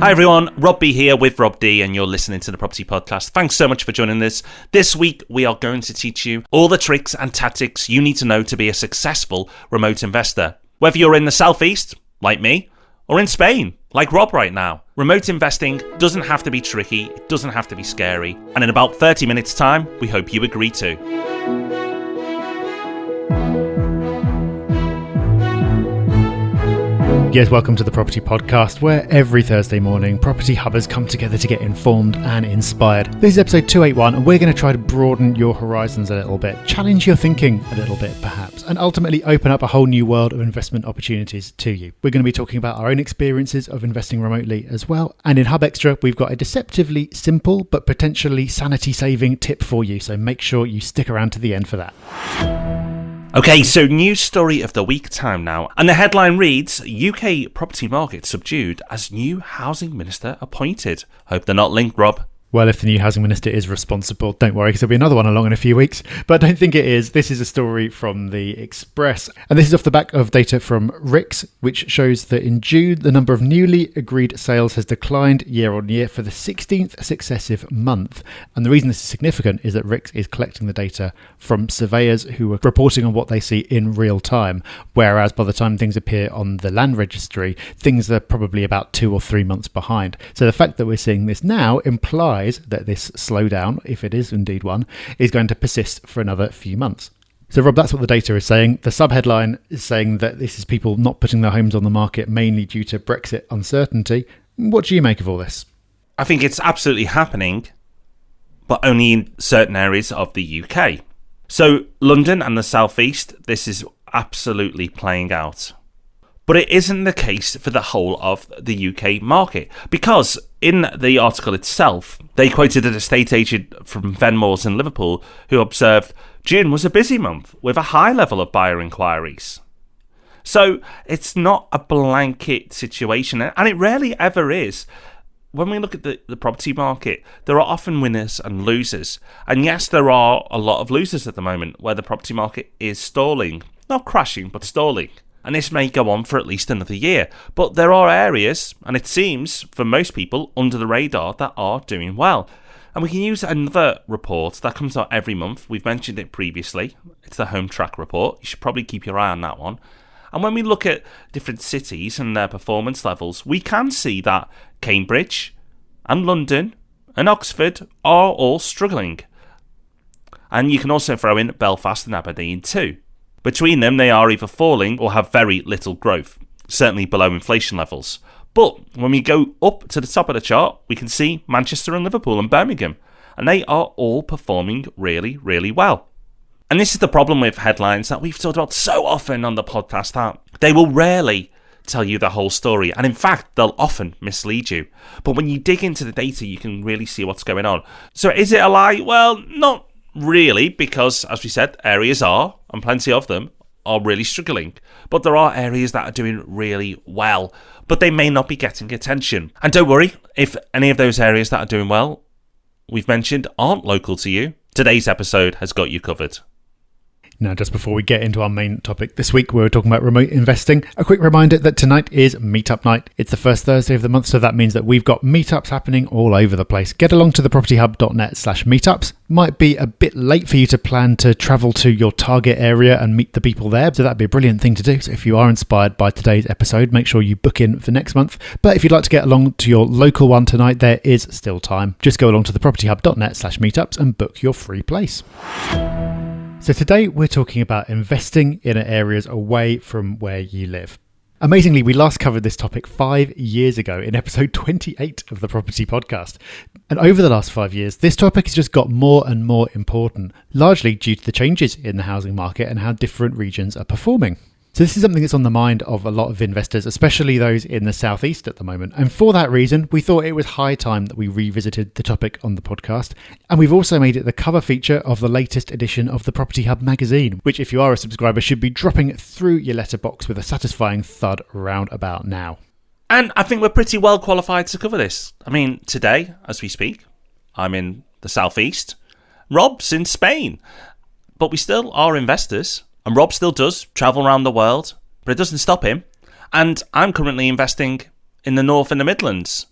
Hi everyone, Rob B here with Rob D, and you're listening to the Property Podcast. Thanks so much for joining us. This week we are going to teach you all the tricks and tactics you need to know to be a successful remote investor. Whether you're in the Southeast, like me, or in Spain, like Rob right now. Remote investing doesn't have to be tricky, it doesn't have to be scary, and in about 30 minutes time, we hope you agree to. Yes, welcome to the Property Podcast, where every Thursday morning, property hubbers come together to get informed and inspired. This is episode 281, and we're going to try to broaden your horizons a little bit, challenge your thinking a little bit perhaps, and ultimately open up a whole new world of investment opportunities to you. We're going to be talking about our own experiences of investing remotely as well. And in Hub Extra, we've got a deceptively simple but potentially sanity-saving tip for you, so make sure you stick around to the end for that. Okay, so news story of the week time now. And the headline reads, UK property market subdued as new housing minister appointed. Hope they're not linked, Rob. Well, if the new housing minister is responsible, don't worry, because there'll be another one along in a few weeks. But I don't think it is. This is a story from the Express. And this is off the back of data from RICS, which shows that in June, the number of newly agreed sales has declined year on year for the 16th successive month. And the reason this is significant is that RICS is collecting the data from surveyors who are reporting on what they see in real time. Whereas by the time things appear on the land registry, things are probably about 2 or 3 months behind. So the fact that we're seeing this now implies that this slowdown, if it is indeed one, is going to persist for another few months. So Rob, that's what the data is saying. The subheadline is saying that this is people not putting their homes on the market mainly due to Brexit uncertainty. What do you make of all this? I think it's absolutely happening, but only in certain areas of the UK. So London and the South East, this is absolutely playing out. But it isn't the case for the whole of the UK market, because in the article itself, they quoted an estate agent from Venmore's in Liverpool who observed June was a busy month with a high level of buyer inquiries. So it's not a blanket situation, and it rarely ever is. When we look at the property market, there are often winners and losers. And yes, there are a lot of losers at the moment where the property market is stalling. Not crashing, but stalling. And this may go on for at least another year. But there are areas, and it seems for most people, under the radar that are doing well. And we can use another report that comes out every month. We've mentioned it previously. It's the Home Track report. You should probably keep your eye on that one. And when we look at different cities and their performance levels, we can see that Cambridge and London and Oxford are all struggling. And you can also throw in Belfast and Aberdeen too. Between them, they are either falling or have very little growth, certainly below inflation levels. But when we go up to the top of the chart, we can see Manchester and Liverpool and Birmingham, and they are all performing really, really well. And this is the problem with headlines that we've talked about so often on the podcast, that they will rarely tell you the whole story, and in fact, they'll often mislead you. But when you dig into the data, you can really see what's going on. So is it a lie? Well, not really, because as we said, areas are, and plenty of them, are really struggling. But there are areas that are doing really well, but they may not be getting attention. And don't worry, if any of those areas that are doing well, we've mentioned, aren't local to you, today's episode has got you covered. Now, just before we get into our main topic this week, we're talking about remote investing. A quick reminder that tonight is Meetup Night. It's the first Thursday of the month, so that means that we've got meetups happening all over the place. Get along to thepropertyhub.net/meetups. Might be a bit late for you to plan to travel to your target area and meet the people there, so that'd be a brilliant thing to do. So if you are inspired by today's episode, make sure you book in for next month. But if you'd like to get along to your local one tonight, there is still time. Just go along to thepropertyhub.net/meetups and book your free place. So today we're talking about investing in areas away from where you live. Amazingly, we last covered this topic 5 years ago in episode 28 of the Property Podcast. And over the last 5 years, this topic has just got more and more important, largely due to the changes in the housing market and how different regions are performing. So this is something that's on the mind of a lot of investors, especially those in the southeast at the moment. And for that reason, we thought it was high time that we revisited the topic on the podcast. And we've also made it the cover feature of the latest edition of the Property Hub magazine, which if you are a subscriber should be dropping through your letterbox with a satisfying thud round about now. And I think we're pretty well qualified to cover this. I mean, today, as we speak, I'm in the southeast. Rob's in Spain. But we still are investors. And Rob still does travel around the world, but it doesn't stop him. And I'm currently investing in the North and the Midlands.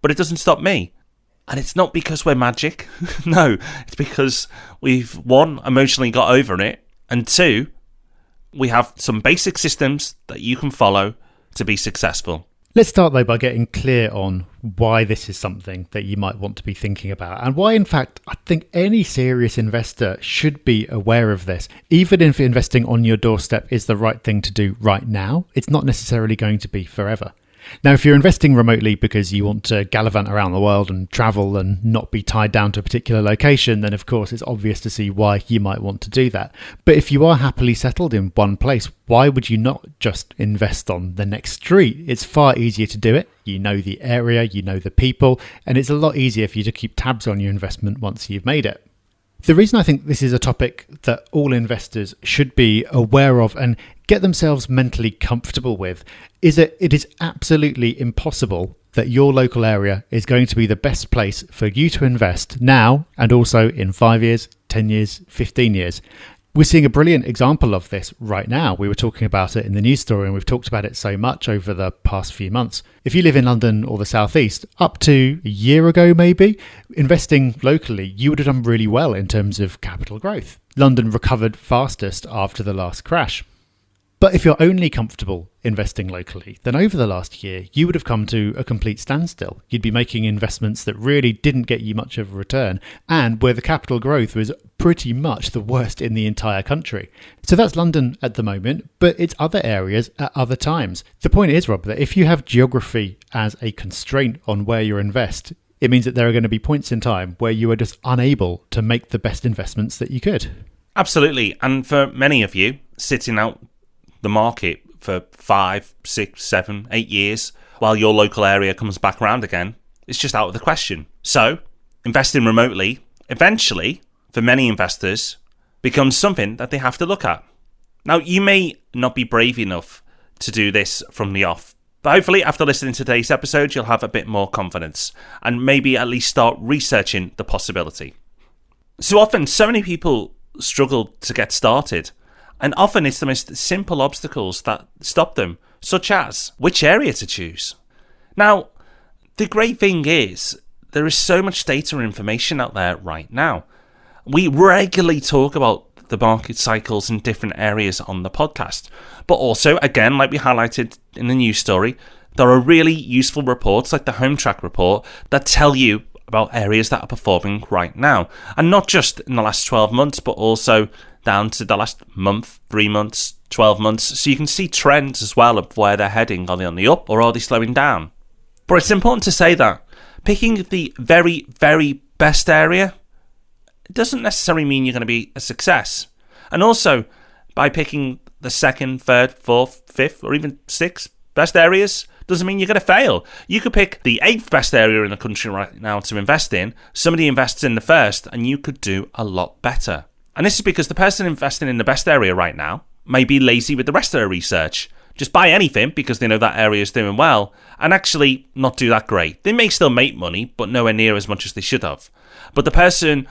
but it doesn't stop me. And it's not because we're magic. No, it's because we've, one, emotionally got over it, and two, we have some basic systems that you can follow to be successful. Let's start though by getting clear on why this is something that you might want to be thinking about, and why in fact I think any serious investor should be aware of this. Even if investing on your doorstep is the right thing to do right now, it's not necessarily going to be forever. Now, if you're investing remotely because you want to gallivant around the world and travel and not be tied down to a particular location, then of course it's obvious to see why you might want to do that. But if you are happily settled in one place, why would you not just invest on the next street? It's far easier to do it. You know the area, you know the people, and it's a lot easier for you to keep tabs on your investment once you've made it. The reason I think this is a topic that all investors should be aware of and get themselves mentally comfortable with is that it is absolutely impossible that your local area is going to be the best place for you to invest now and also in 5 years, 10 years, 15 years. We're seeing a brilliant example of this right now. We were talking about it in the news story and we've talked about it so much over the past few months. If you live in London or the Southeast, up to a year ago maybe, investing locally, you would have done really well in terms of capital growth. London recovered fastest after the last crash. But if you're only comfortable investing locally, then over the last year, you would have come to a complete standstill. You'd be making investments that really didn't get you much of a return and where the capital growth was pretty much the worst in the entire country. So that's London at the moment, but it's other areas at other times. The point is, Rob, that if you have geography as a constraint on where you invest, it means that there are going to be points in time where you are just unable to make the best investments that you could. Absolutely. And for many of you, sitting out the market for 5, 6, 7, 8 years while your local area comes back around again, it's just out of the question. So, investing remotely, eventually, for many investors, becomes something that they have to look at. Now, you may not be brave enough to do this from the off, but hopefully after listening to today's episode, you'll have a bit more confidence and maybe at least start researching the possibility. So often, so many people struggle to get started. And often it's the most simple obstacles that stop them, such as which area to choose. Now, the great thing is there is so much data and information out there right now. We regularly talk about the market cycles in different areas on the podcast. But also, again, like we highlighted in the news story, there are really useful reports like the Home Track report that tell you about areas that are performing right now. And not just in the last 12 months, but also down to the last month, 3 months, 12 months. So you can see trends as well of where they're heading. Are they on the up or are they slowing down? But it's important to say that picking the very, very best area doesn't necessarily mean you're going to be a success. And also, by picking the second, third, fourth, fifth, or even sixth best areas doesn't mean you're going to fail. You could pick the 8th best area in the country right now to invest in. Somebody invests in the first and you could do a lot better. And this is because the person investing in the best area right now may be lazy with the rest of their research. Just buy anything because they know that area is doing well and actually not do that great. They may still make money, but nowhere near as much as they should have. But the person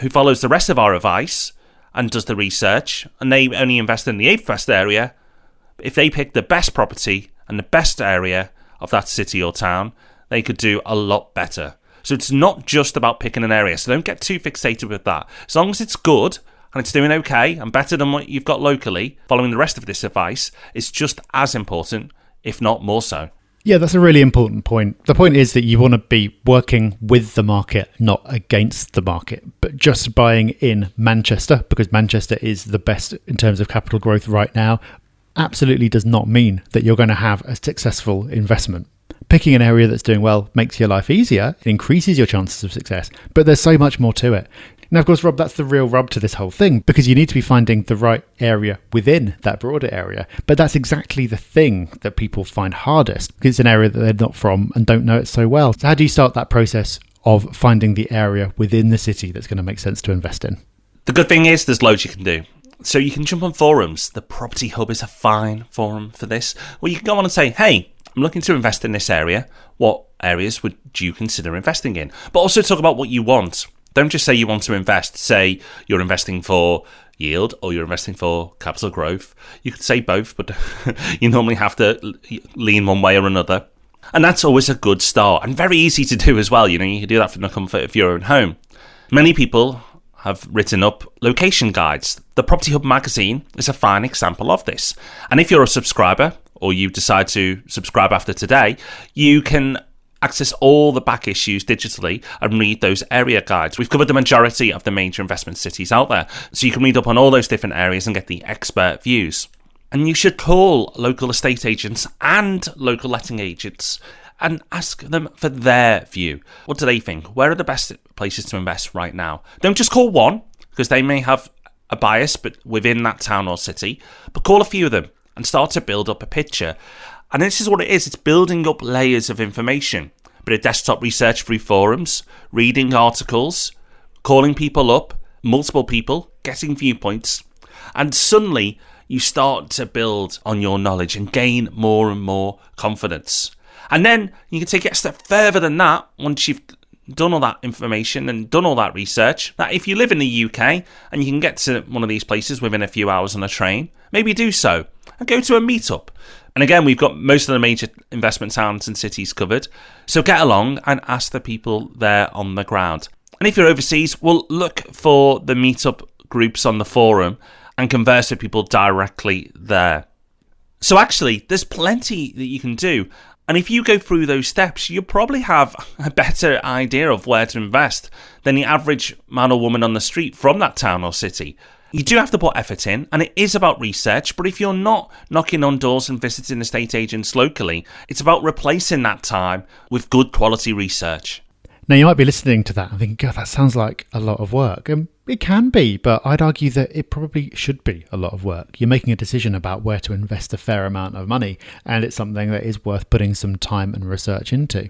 who follows the rest of our advice and does the research and they only invest in the 8th best area, if they pick the best property and the best area of that city or town, they could do a lot better. So it's not just about picking an area. So don't get too fixated with that. As long as it's good and it's doing okay and better than what you've got locally, following the rest of this advice is just as important, if not more so. Yeah, that's a really important point. The point is that you want to be working with the market, not against the market. But just buying in Manchester, because Manchester is the best in terms of capital growth right now, absolutely does not mean that you're going to have a successful investment. Picking an area that's doing well makes your life easier, it increases your chances of success, but there's so much more to it. Now, of course, Rob, that's the real rub to this whole thing, because you need to be finding the right area within that broader area. But that's exactly the thing that people find hardest, because it's an area that they're not from and don't know it so well. So how do you start that process of finding the area within the city that's going to make sense to invest in? The good thing is there's loads you can do. So you can jump on forums. The Property Hub is a fine forum for this, where you can go on and say, hey, I'm looking to invest in this area. What areas would you consider investing in? But also talk about what you want. Don't just say you want to invest. Say you're investing for yield or you're investing for capital growth. You could say both, but you normally have to lean one way or another. And that's always a good start and very easy to do as well. You can do that from the comfort of your own home. Many people have written up location guides. The Property Hub magazine is a fine example of this. And if you're a subscriber, or you decide to subscribe after today, you can access all the back issues digitally and read those area guides. We've covered the majority of the major investment cities out there, so you can read up on all those different areas and get the expert views. And you should call local estate agents and local letting agents and ask them for their view. What do they think? Where are the best places to invest right now? Don't just call one, because they may have a bias but within that town or city, but call a few of them and start to build up a picture. And this is what it is. It's building up layers of information. A bit of desktop research through forums, reading articles, calling people up, multiple people, getting viewpoints. And suddenly you start to build on your knowledge and gain more and more confidence. And then you can take it a step further than that once you've done all that information and done all that research, that if you live in the UK and you can get to one of these places within a few hours on a train, maybe do so and go to a meetup. And again, we've got most of the major investment towns and cities covered. So get along and ask the people there on the ground. And if you're overseas, well, look for the meetup groups on the forum and converse with people directly there. So actually, there's plenty that you can do. And if you go through those steps, you'll probably have a better idea of where to invest than the average man or woman on the street from that town or city. You do have to put effort in, and it is about research, but if you're not knocking on doors and visiting estate agents locally, it's about replacing that time with good quality research. Now, you might be listening to that and thinking, God, that sounds like a lot of work. And it can be, but I'd argue that it probably should be a lot of work. You're making a decision about where to invest a fair amount of money, and it's something that is worth putting some time and research into.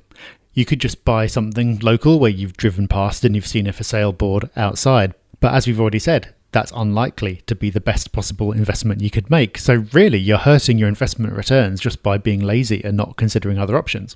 You could just buy something local where you've driven past and you've seen a for sale board outside. But as we've already said, that's unlikely to be the best possible investment you could make. So really, you're hurting your investment returns just by being lazy and not considering other options.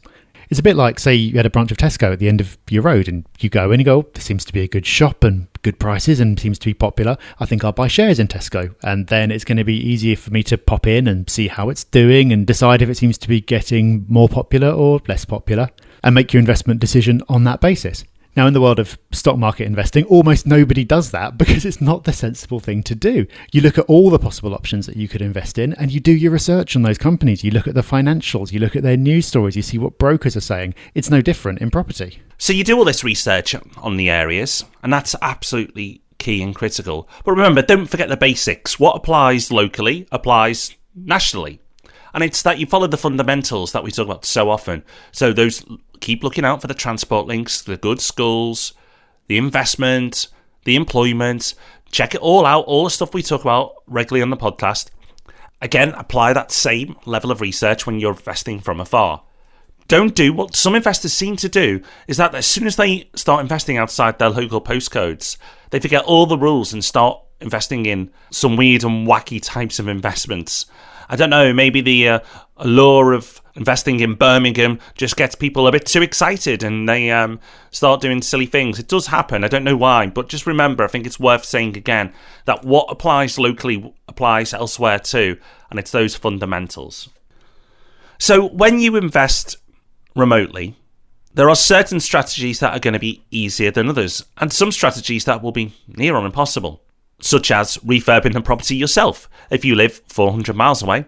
It's a bit like, say, you had a branch of Tesco at the end of your road and you go in and go, this seems to be a good shop and good prices and seems to be popular. I think I'll buy shares in Tesco. And then it's going to be easier for me to pop in and see how it's doing and decide if it seems to be getting more popular or less popular and make your investment decision on that basis. Now, in the world of stock market investing, almost nobody does that because it's not the sensible thing to do. You look at all the possible options that you could invest in and you do your research on those companies. You look at the financials, you look at their news stories, you see what brokers are saying. It's no different in property. So you do all this research on the areas, and that's absolutely key and critical. But remember, don't forget the basics. What applies locally applies nationally. And it's that you follow the fundamentals that we talk about so often. So those, keep looking out for the transport links, the good schools, the investment, the employment. Check it all out, all the stuff we talk about regularly on the podcast. Again, apply that same level of research when you're investing from afar. Don't do what some investors seem to do, is that as soon as they start investing outside their local postcodes, they forget all the rules and start investing in some weird and wacky types of investments. I don't know, maybe the allure of investing in Birmingham just gets people a bit too excited and they start doing silly things. It does happen, I don't know why, but just remember, I think it's worth saying again, that what applies locally applies elsewhere too, and it's those fundamentals. So when you invest remotely, there are certain strategies that are going to be easier than others, and some strategies that will be near on impossible, such as refurbing the property yourself. If you live 400 miles away,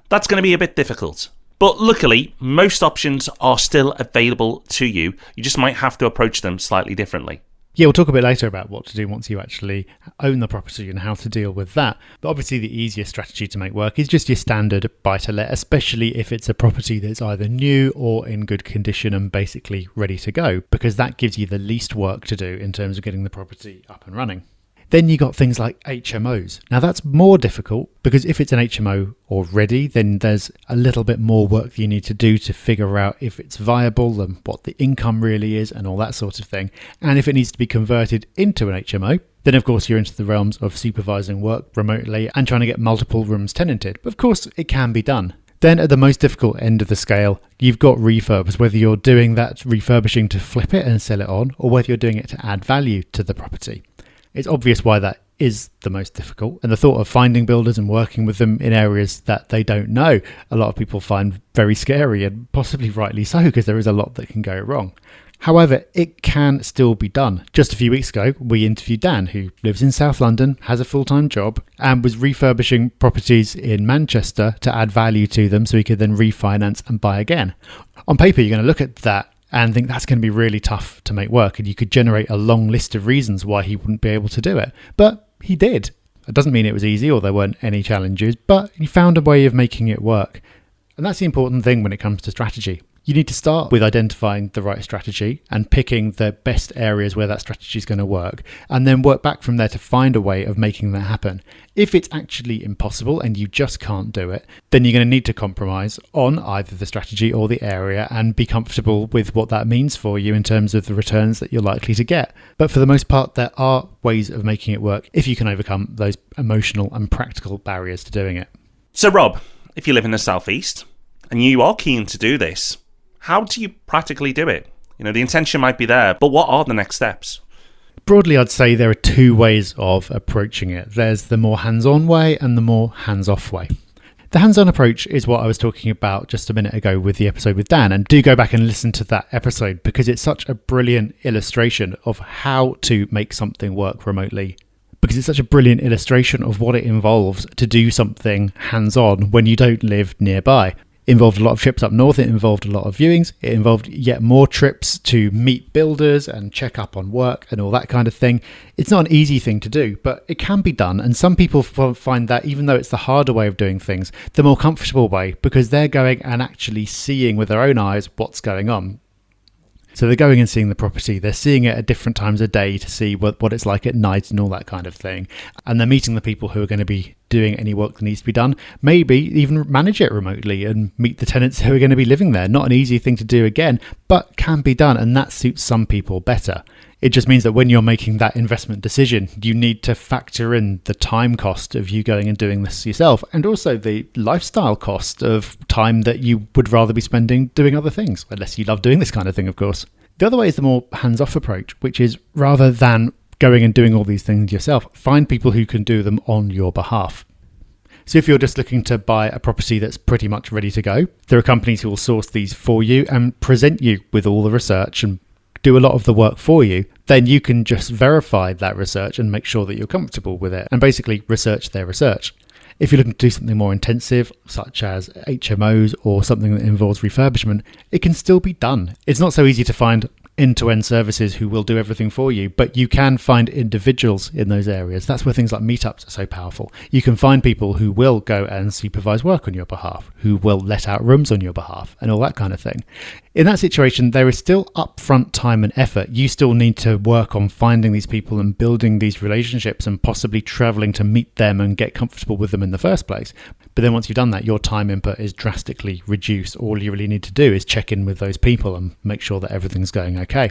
that's going to be a bit difficult. But luckily, most options are still available to you. You just might have to approach them slightly differently. Yeah, we'll talk a bit later about what to do once you actually own the property and how to deal with that. But obviously the easiest strategy to make work is just your standard buy-to-let, especially if it's a property that's either new or in good condition and basically ready to go, because that gives you the least work to do in terms of getting the property up and running. Then you got things like HMOs. Now that's more difficult because if it's an HMO already, then there's a little bit more work that you need to do to figure out if it's viable and what the income really is and all that sort of thing. And if it needs to be converted into an HMO, then of course you're into the realms of supervising work remotely and trying to get multiple rooms tenanted. But of course it can be done. Then at the most difficult end of the scale, you've got refurbs, whether you're doing that refurbishing to flip it and sell it on or whether you're doing it to add value to the property. It's obvious why that is the most difficult. And the thought of finding builders and working with them in areas that they don't know, a lot of people find very scary, and possibly rightly so, because there is a lot that can go wrong. However, it can still be done. Just a few weeks ago, we interviewed Dan, who lives in South London, has a full-time job, and was refurbishing properties in Manchester to add value to them so he could then refinance and buy again. On paper, you're going to look at that and think that's going to be really tough to make work, and you could generate a long list of reasons why he wouldn't be able to do it. But he did. It doesn't mean it was easy or there weren't any challenges, but he found a way of making it work. And that's the important thing when it comes to strategy. You need to start with identifying the right strategy and picking the best areas where that strategy is going to work, and then work back from there to find a way of making that happen. If it's actually impossible and you just can't do it, then you're going to need to compromise on either the strategy or the area and be comfortable with what that means for you in terms of the returns that you're likely to get. But for the most part, there are ways of making it work if you can overcome those emotional and practical barriers to doing it. So Rob, if you live in the Southeast and you are keen to do this, how do you practically do it? The intention might be there, but what are the next steps? Broadly, I'd say there are two ways of approaching it. There's the more hands-on way and the more hands-off way. The hands-on approach is what I was talking about just a minute ago with the episode with Dan, and do go back and listen to that episode because it's such a brilliant illustration of how to make something work remotely. Because it's such a brilliant illustration of what it involves to do something hands-on when you don't live nearby. It involved a lot of trips up north, it involved a lot of viewings, it involved yet more trips to meet builders and check up on work and all that kind of thing. It's not an easy thing to do, but it can be done, and some people find that even though it's the harder way of doing things, the more comfortable way, because they're going and actually seeing with their own eyes what's going on. So they're going and seeing the property, they're seeing it at different times of day to see what it's like at night and all that kind of thing. And they're meeting the people who are going to be doing any work that needs to be done, maybe even manage it remotely and meet the tenants who are going to be living there. Not an easy thing to do again, but can be done, and that suits some people better. It just means that when you're making that investment decision, you need to factor in the time cost of you going and doing this yourself, and also the lifestyle cost of time that you would rather be spending doing other things, unless you love doing this kind of thing, of course. The other way is the more hands-off approach, which is rather than going and doing all these things yourself, find people who can do them on your behalf. So if you're just looking to buy a property that's pretty much ready to go, there are companies who will source these for you and present you with all the research and do a lot of the work for you. Then you can just verify that research and make sure that you're comfortable with it, and basically research their research. If you're looking to do something more intensive, such as HMOs or something that involves refurbishment, it can still be done. It's not so easy to find end-to-end services who will do everything for you, but you can find individuals in those areas. That's where things like meetups are so powerful. You can find people who will go and supervise work on your behalf, who will let out rooms on your behalf, and all that kind of thing. In that situation, there is still upfront time and effort. You still need to work on finding these people and building these relationships and possibly traveling to meet them and get comfortable with them in the first place. But then once you've done that, your time input is drastically reduced. All you really need to do is check in with those people and make sure that everything's going okay.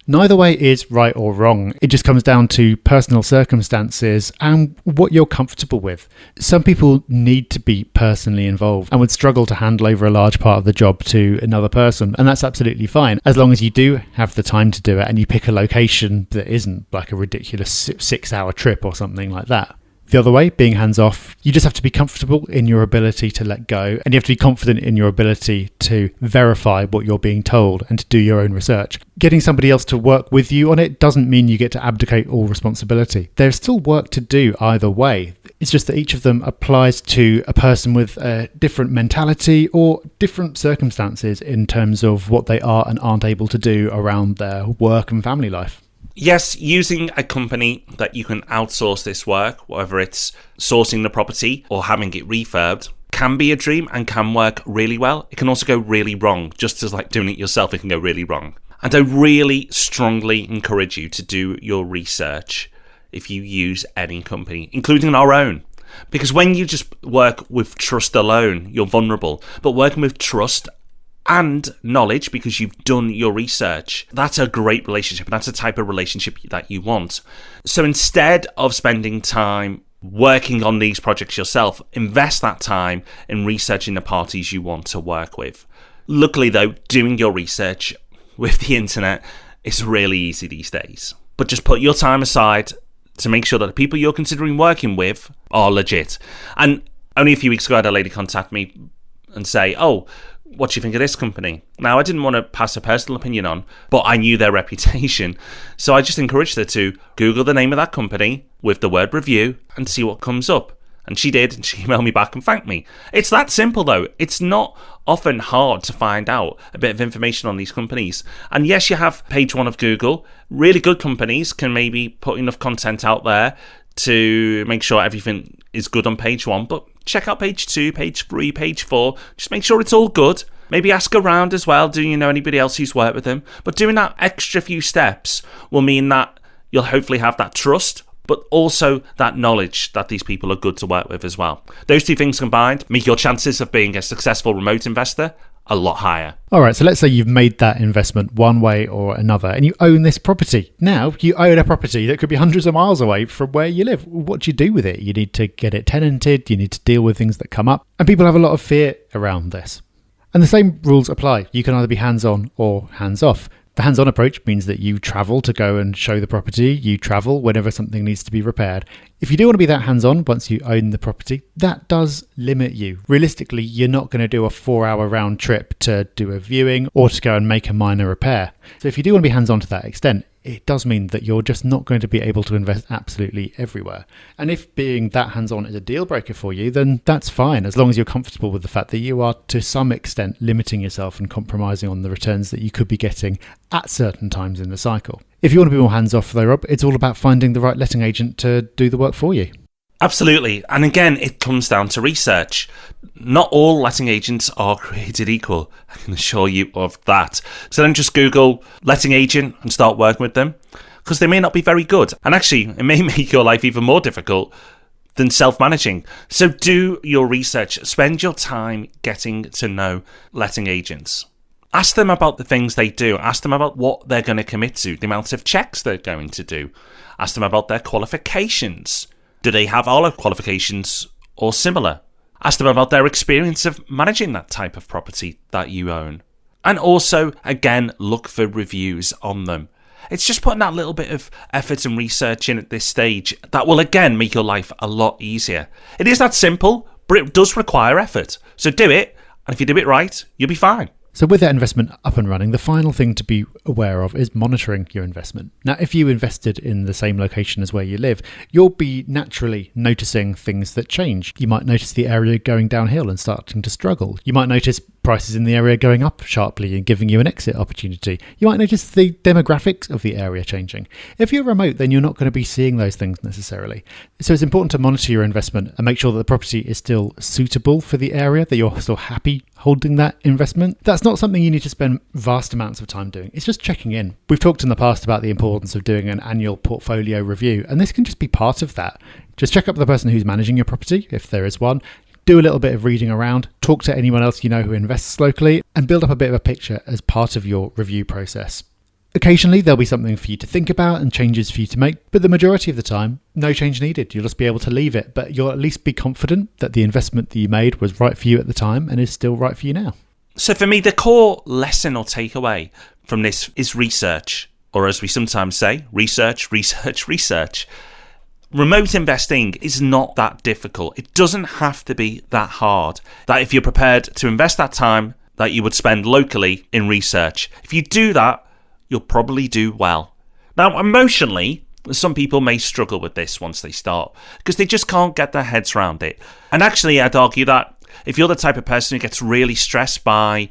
Neither way is right or wrong. It just comes down to personal circumstances and what you're comfortable with. Some people need to be personally involved and would struggle to hand over a large part of the job to another person, and that's absolutely fine, as long as you do have the time to do it and you pick a location that isn't like a ridiculous 6-hour trip or something like that. The other way, being hands-off, you just have to be comfortable in your ability to let go, and you have to be confident in your ability to verify what you're being told and to do your own research. Getting somebody else to work with you on it doesn't mean you get to abdicate all responsibility. There's still work to do either way. It's just that each of them applies to a person with a different mentality or different circumstances in terms of what they are and aren't able to do around their work and family life. Yes, using a company that you can outsource this work, whether it's sourcing the property or having it refurbed, can be a dream and can work really well. It can also go really wrong, just as like doing it yourself, it can go really wrong. And I really strongly encourage you to do your research if you use any company, including our own. Because when you just work with trust alone, you're vulnerable. But working with trust and knowledge, because you've done your research, that's a great relationship, and that's the type of relationship that you want. So instead of spending time working on these projects yourself, invest that time in researching the parties you want to work with. Luckily though, doing your research with the internet is really easy these days. But just put your time aside, to make sure that the people you're considering working with are legit. And only a few weeks ago, I had a lady contact me and say, oh, what do you think of this company? Now, I didn't want to pass a personal opinion on, but I knew their reputation. So I just encouraged her to Google the name of that company with the word review and see what comes up. And she did, and she emailed me back and thanked me. It's that simple, though. It's not often hard to find out a bit of information on these companies. And yes, you have page 1 of Google. Really good companies can maybe put enough content out there to make sure everything is good on page 1. But check out page 2, page 3, page 4. Just make sure it's all good. Maybe ask around as well. Do you know anybody else who's worked with them? But doing that extra few steps will mean that you'll hopefully have that trust, but also that knowledge that these people are good to work with as well. Those two things combined make your chances of being a successful remote investor a lot higher. All right, so let's say you've made that investment one way or another and you own this property. Now you own a property that could be hundreds of miles away from where you live. What do you do with it? You need to get it tenanted, you need to deal with things that come up, and people have a lot of fear around this. And the same rules apply. You can either be hands-on or hands-off. The hands-on approach means that you travel to go and show the property. You travel whenever something needs to be repaired. If you do want to be that hands-on once you own the property, that does limit you. Realistically, you're not going to do a 4-hour round trip to do a viewing or to go and make a minor repair. So if you do want to be hands-on to that extent, it does mean that you're just not going to be able to invest absolutely everywhere. And if being that hands-on is a deal breaker for you, then that's fine, as long as you're comfortable with the fact that you are to some extent limiting yourself and compromising on the returns that you could be getting at certain times in the cycle. If you want to be more hands-off though, Rob, it's all about finding the right letting agent to do the work for you. Absolutely. And again, it comes down to research. Not all letting agents are created equal. I can assure you of that. So don't just Google letting agent and start working with them, because they may not be very good. And actually, it may make your life even more difficult than self-managing. So do your research. Spend your time getting to know letting agents. Ask them about the things they do. Ask them about what they're going to commit to, the amount of checks they're going to do. Ask them about their qualifications. Do they have all qualifications or similar? Ask them about their experience of managing that type of property that you own. And also, again, look for reviews on them. It's just putting that little bit of effort and research in at this stage that will, again, make your life a lot easier. It is that simple, but it does require effort. So do it, and if you do it right, you'll be fine. So with that investment up and running, the final thing to be aware of is monitoring your investment. Now, if you invested in the same location as where you live, you'll be naturally noticing things that change. You might notice the area going downhill and starting to struggle. You might notice prices in the area going up sharply and giving you an exit opportunity. You might notice the demographics of the area changing. If you're remote, then you're not going to be seeing those things necessarily. So it's important to monitor your investment and make sure that the property is still suitable for the area, that you're still happy holding that investment. That's not something you need to spend vast amounts of time doing. It's just checking in. We've talked in the past about the importance of doing an annual portfolio review, and this can just be part of that. Just check up with the person who's managing your property, if there is one. Do a little bit of reading around, talk to anyone else you know who invests locally, and build up a bit of a picture as part of your review process. Occasionally, there'll be something for you to think about and changes for you to make, but the majority of the time, no change needed. You'll just be able to leave it, but you'll at least be confident that the investment that you made was right for you at the time and is still right for you now. So for me, the core lesson or takeaway from this is research, or as we sometimes say, research, research, research. Remote investing is not that difficult. It doesn't have to be that hard. That if you're prepared to invest that time that you would spend locally in research, if you do that, you'll probably do well. Now, emotionally, some people may struggle with this once they start because they just can't get their heads around it. And actually, I'd argue that if you're the type of person who gets really stressed by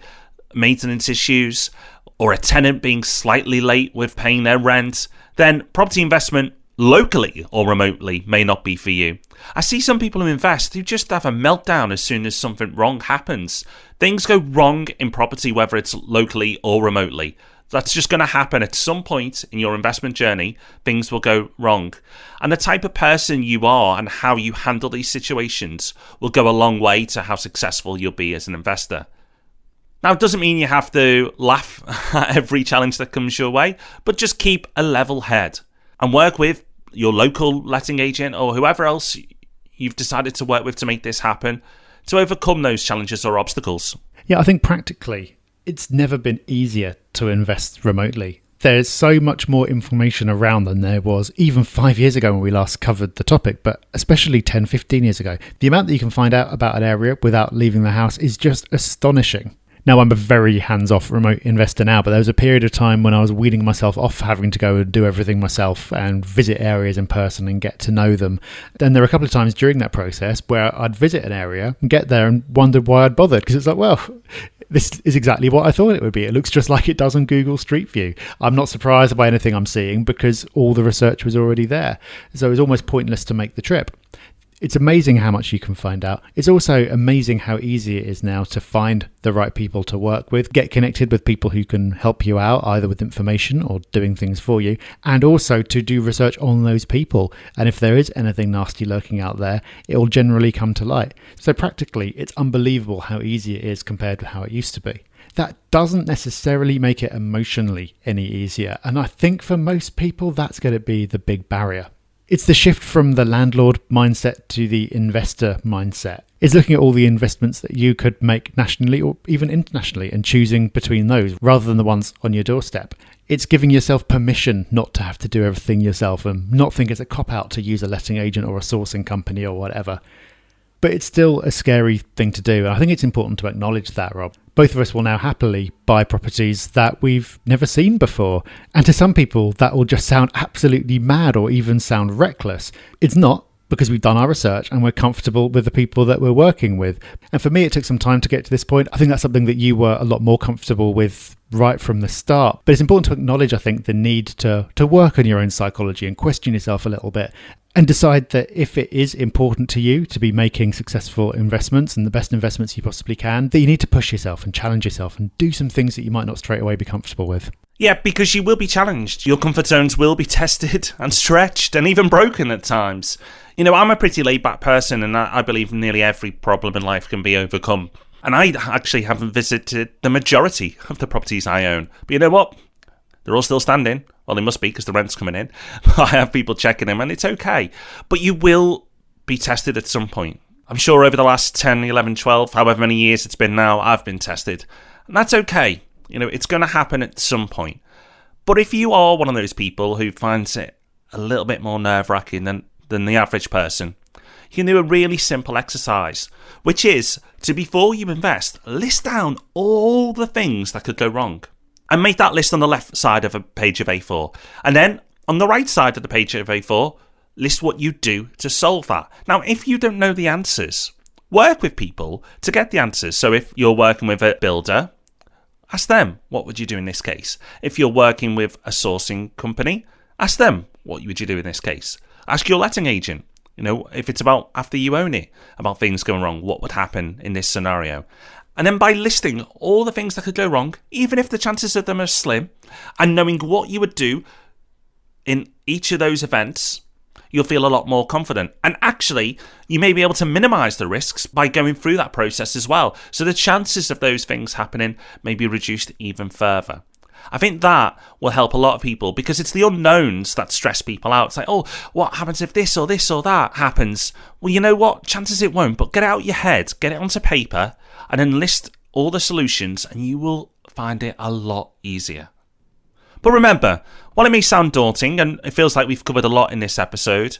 maintenance issues or a tenant being slightly late with paying their rent, then property investment locally or remotely may not be for you. I see some people who invest who just have a meltdown as soon as something wrong happens. Things go wrong in property, whether it's locally or remotely. That's just going to happen at some point in your investment journey. Things will go wrong. And the type of person you are and how you handle these situations will go a long way to how successful you'll be as an investor. Now, it doesn't mean you have to laugh at every challenge that comes your way, but just keep a level head and work with your local letting agent or whoever else you've decided to work with to make this happen, to overcome those challenges or obstacles. Yeah, I think practically, it's never been easier to invest remotely. There's so much more information around than there was even 5 years ago when we last covered the topic, but especially 10, 15 years ago. The amount that you can find out about an area without leaving the house is just astonishing. Now, I'm a very hands-off remote investor now, but there was a period of time when I was weaning myself off having to go and do everything myself and visit areas in person and get to know them. And there were a couple of times during that process where I'd visit an area and get there and wondered why I'd bothered, because it's like, well, this is exactly what I thought it would be. It looks just like it does on Google Street View. I'm not surprised by anything I'm seeing because all the research was already there. So it was almost pointless to make the trip. It's amazing how much you can find out. It's also amazing how easy it is now to find the right people to work with, get connected with people who can help you out, either with information or doing things for you, and also to do research on those people. And if there is anything nasty lurking out there, it will generally come to light. So practically, it's unbelievable how easy it is compared with how it used to be. That doesn't necessarily make it emotionally any easier. And I think for most people, that's going to be the big barrier. It's the shift from the landlord mindset to the investor mindset. It's looking at all the investments that you could make nationally or even internationally and choosing between those rather than the ones on your doorstep. It's giving yourself permission not to have to do everything yourself and not think it's a cop-out to use a letting agent or a sourcing company or whatever. But it's still a scary thing to do, and I think it's important to acknowledge that, Rob. Both of us will now happily buy properties that we've never seen before, and to some people that will just sound absolutely mad or even sound reckless. It's not, because we've done our research and we're comfortable with the people that we're working with. And for me, it took some time to get to this point. I think that's something that you were a lot more comfortable with right from the start. But it's important to acknowledge, I think, the need to work on your own psychology and question yourself a little bit and decide that if it is important to you to be making successful investments and the best investments you possibly can, that you need to push yourself and challenge yourself and do some things that you might not straight away be comfortable with. Yeah, because you will be challenged. Your comfort zones will be tested and stretched and even broken at times. You know, I'm a pretty laid-back person, and I believe nearly every problem in life can be overcome. And I actually haven't visited the majority of the properties I own. But you know what? They're all still standing. Well, they must be because the rent's coming in. I have people checking them, and it's okay. But you will be tested at some point. I'm sure over the last 10, 11, 12, however many years it's been now, I've been tested. And that's okay. You know, it's going to happen at some point. But if you are one of those people who finds it a little bit more nerve-wracking than the average person, you can do a really simple exercise, which is to, before you invest, list down all the things that could go wrong. And make that list on the left side of a page of A4. And then on the right side of the page of A4, list what you do to solve that. Now, if you don't know the answers, work with people to get the answers. So if you're working with a builder, ask them, what would you do in this case? If you're working with a sourcing company, ask them, what would you do in this case? Ask your letting agent, you know, if it's about after you own it, about things going wrong, what would happen in this scenario? And then by listing all the things that could go wrong, even if the chances of them are slim, and knowing what you would do in each of those events, you'll feel a lot more confident. And actually, you may be able to minimize the risks by going through that process as well. So the chances of those things happening may be reduced even further. I think that will help a lot of people because it's the unknowns that stress people out. It's like, oh, what happens if this or that happens? Well, you know what? Chances it won't, but get it out your head, get it onto paper, and then list all the solutions, and you will find it a lot easier. But remember, while it may sound daunting, and it feels like we've covered a lot in this episode,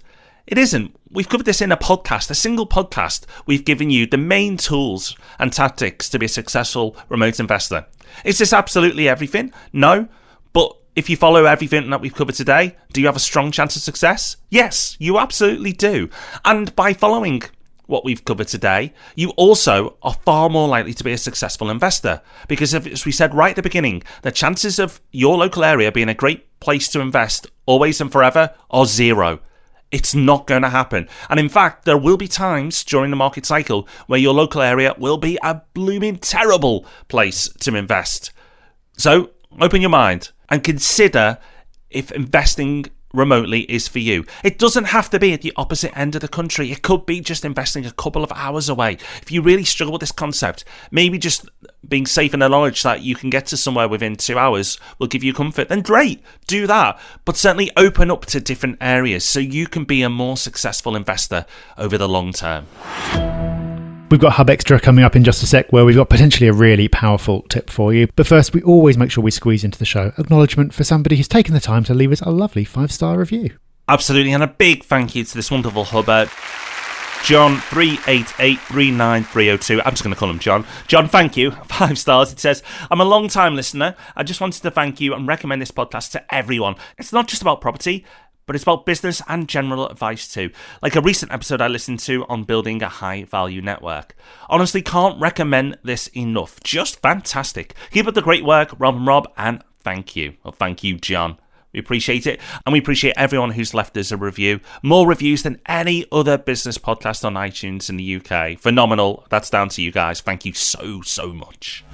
it isn't. We've covered this in a podcast, a single podcast. We've given you the main tools and tactics to be a successful remote investor. Is this absolutely everything? No. But if you follow everything that we've covered today, do you have a strong chance of success? Yes, you absolutely do. And by following what we've covered today, you also are far more likely to be a successful investor. Because as we said right at the beginning, the chances of your local area being a great place to invest always and forever are zero. It's not going to happen. And in fact, there will be times during the market cycle where your local area will be a blooming terrible place to invest. So open your mind and consider if investing remotely is for you. It doesn't have to be at the opposite end of the country. It could be just investing a couple of hours away. If you really struggle with this concept, maybe just being safe in the knowledge that you can get to somewhere within 2 hours will give you comfort, then great, do that. But certainly open up to different areas so you can be a more successful investor over the long term. We've got Hub Extra coming up in just a sec, where we've got potentially a really powerful tip for you. But first, we always make sure we squeeze into the show acknowledgement for somebody who's taken the time to leave us a lovely 5-star review. Absolutely, and a big thank you to this wonderful hubber, John 3883930. I'm just going to call him John. John, thank you. 5 stars. It says, I'm a long-time listener. I just wanted to thank you and recommend this podcast to everyone. It's not just about property, but it's about business and general advice too. Like a recent episode I listened to on building a high-value network. Honestly, can't recommend this enough. Just fantastic. Keep up the great work, Rob and Rob, and thank you. Well, thank you, John. We appreciate it, and we appreciate everyone who's left us a review. More reviews than any other business podcast on iTunes in the UK. Phenomenal. That's down to you guys. Thank you so, so much.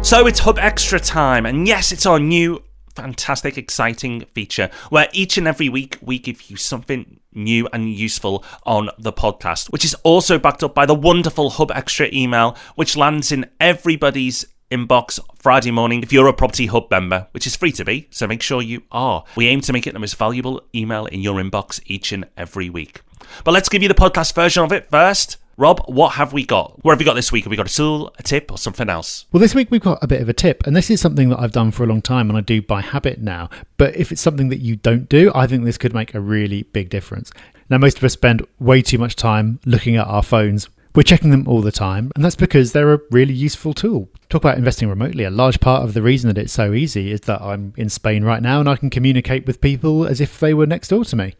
So it's Hub Extra time, and yes, it's our new fantastic, exciting feature where each and every week we give you something new and useful on the podcast, which is also backed up by the wonderful Hub Extra email, which lands in everybody's inbox Friday morning if you're a Property Hub member, which is free to be, so make sure you are. We aim to make it the most valuable email in your inbox each and every week. But let's give you the podcast version of it first. Rob, what have we got? What have we got this week? Have we got a tool, a tip, or something else? Well, this week we've got a bit of a tip, and this is something that I've done for a long time and I do by habit now. But if it's something that you don't do, I think this could make a really big difference. Now, most of us spend way too much time looking at our phones. We're checking them all the time, and that's because they're a really useful tool. Talk about investing remotely. A large part of the reason that it's so easy is that I'm in Spain right now and I can communicate with people as if they were next door to me.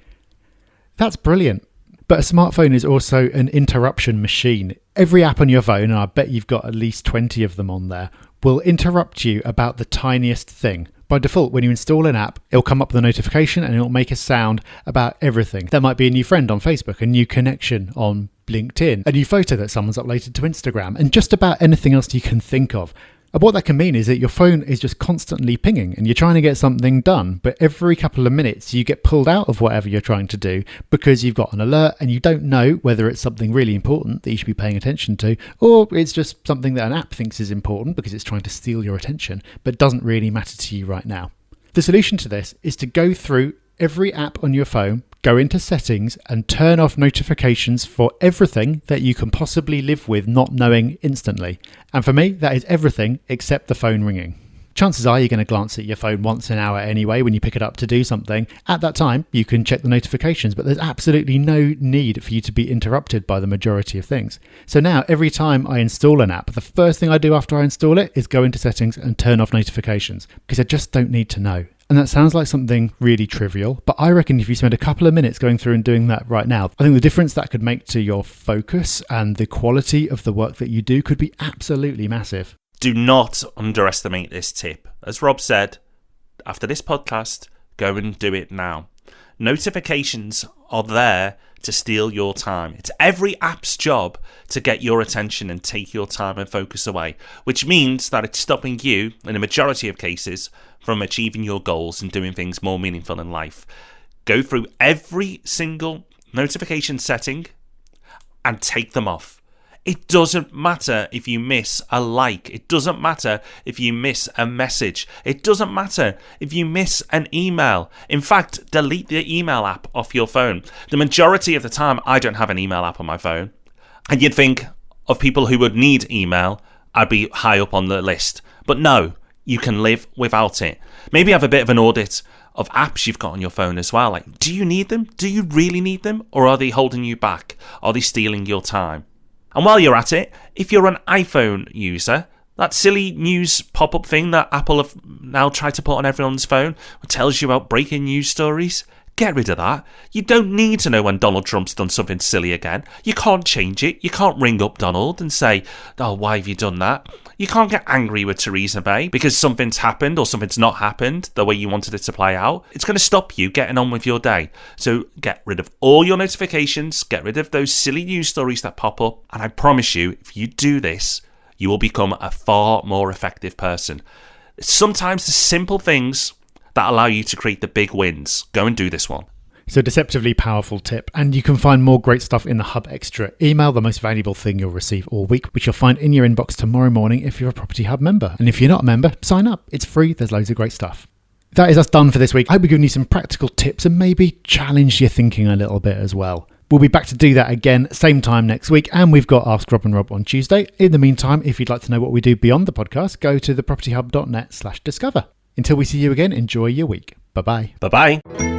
That's brilliant. But a smartphone is also an interruption machine. Every app on your phone, and I bet you've got at least 20 of them on there, will interrupt you about the tiniest thing. By default, when you install an app, it'll come up with a notification and it'll make a sound about everything. There might be a new friend on Facebook, a new connection on LinkedIn, a new photo that someone's uploaded to Instagram, and just about anything else you can think of. And what that can mean is that your phone is just constantly pinging and you're trying to get something done, but every couple of minutes you get pulled out of whatever you're trying to do because you've got an alert and you don't know whether it's something really important that you should be paying attention to, or it's just something that an app thinks is important because it's trying to steal your attention, but doesn't really matter to you right now. The solution to this is to go through every app on your phone, go into settings and turn off notifications for everything that you can possibly live with not knowing instantly. And for me, that is everything except the phone ringing. Chances are you're going to glance at your phone once an hour anyway when you pick it up to do something. At that time, you can check the notifications, but there's absolutely no need for you to be interrupted by the majority of things. So now, every time I install an app, the first thing I do after I install it is go into settings and turn off notifications, because I just don't need to know. And that sounds like something really trivial, but I reckon if you spend a couple of minutes going through and doing that right now, I think the difference that could make to your focus and the quality of the work that you do could be absolutely massive. Do not underestimate this tip. As Rob said, after this podcast, go and do it now. Notifications are there to steal your time. It's every app's job to get your attention and take your time and focus away, which means that it's stopping you, in a majority of cases, from achieving your goals and doing things more meaningful in life. Go through every single notification setting and take them off. It doesn't matter if you miss a like. It doesn't matter if you miss a message. It doesn't matter if you miss an email. In fact, delete the email app off your phone. The majority of the time, I don't have an email app on my phone. And you'd think of people who would need email, I'd be high up on the list. But no, you can live without it. Maybe have a bit of an audit of apps you've got on your phone as well. Like, do you need them? Do you really need them? Or are they holding you back? Are they stealing your time? And while you're at it, if you're an iPhone user, that silly news pop-up thing that Apple have now tried to put on everyone's phone, which tells you about breaking news stories, get rid of that. You don't need to know when Donald Trump's done something silly again. You can't change it. You can't ring up Donald and say, oh, why have you done that? You can't get angry with Theresa May because something's happened or something's not happened the way you wanted it to play out. It's going to stop you getting on with your day. So get rid of all your notifications, get rid of those silly news stories that pop up, and I promise you, if you do this, you will become a far more effective person. Sometimes the simple things that allow you to create the big wins. Go and do this one. So deceptively powerful tip, and you can find more great stuff in the Hub Extra email, the most valuable thing you'll receive all week, which you'll find in your inbox tomorrow morning if you're a Property Hub member. And if you're not a member, sign up. It's free. There's loads of great stuff. That is us done for this week. I hope we've given you some practical tips and maybe challenged your thinking a little bit as well. We'll be back to do that again, same time next week, and we've got Ask Rob and Rob on Tuesday. In the meantime, if you'd like to know what we do beyond the podcast, go to thepropertyhub.net/discover. Until we see you again, enjoy your week. Bye-bye. Bye-bye.